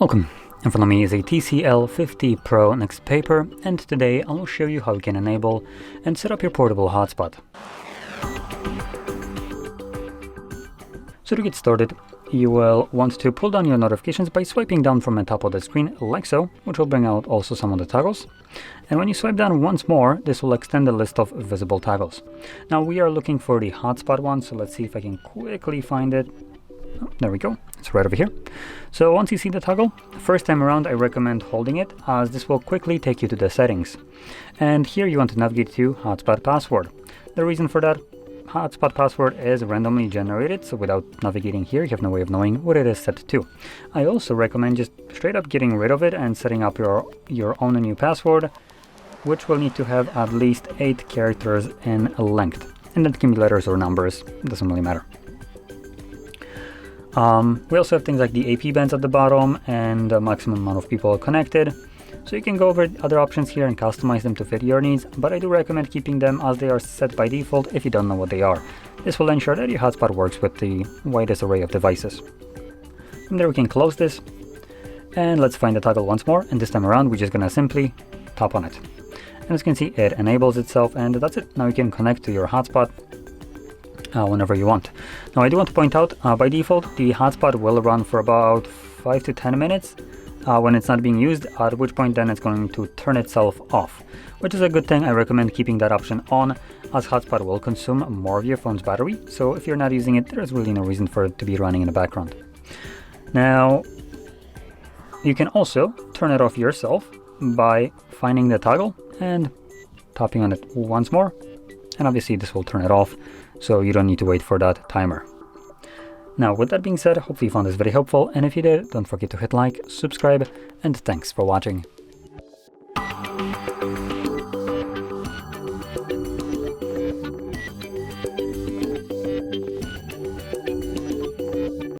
Welcome. In front of me is a TCL 50 Pro NxtPaper, and today I will show you how you can enable and set up your portable hotspot. So to get started, you will want to pull down your notifications by swiping down from the top of the screen like so, which will bring out also some of the toggles. And when you swipe down once more, this will extend the list of visible toggles. Now we are looking for the hotspot one, so let's see if I can quickly find it. Oh, there we go, it's right over here. So once you see the toggle, first time around I recommend holding it, as this will quickly take you to the settings. And here you want to navigate to hotspot password. The reason for that, hotspot password is randomly generated, so without navigating here you have no way of knowing what it is set to. I also recommend just straight up getting rid of it and setting up your own new password, which will need to have at least 8 characters in length. And that can be letters or numbers, it doesn't really matter. We also have things like the AP bands at the bottom and the maximum amount of people connected. So you can go over other options here and customize them to fit your needs, but I do recommend keeping them as they are set by default if you don't know what they are. This will ensure that your hotspot works with the widest array of devices. From there we can close this, and let's find the toggle once more, and this time around we're just gonna simply tap on it. And as you can see, it enables itself, and that's it. Now you can connect to your hotspot whenever you want. Now I do want to point out, by default the hotspot will run for about 5 to 10 minutes when it's not being used, at which point then it's going to turn itself off, which is a good thing. I recommend keeping that option on, as hotspot will consume more of your phone's battery, so if you're not using it, there's really no reason for it to be running in the background. Now you can also turn it off yourself by finding the toggle and tapping on it once more, and obviously this will turn it off, so you don't need to wait for that timer. Now with that being said, hopefully you found this very helpful, and if you did, don't forget to hit like, subscribe, and thanks for watching.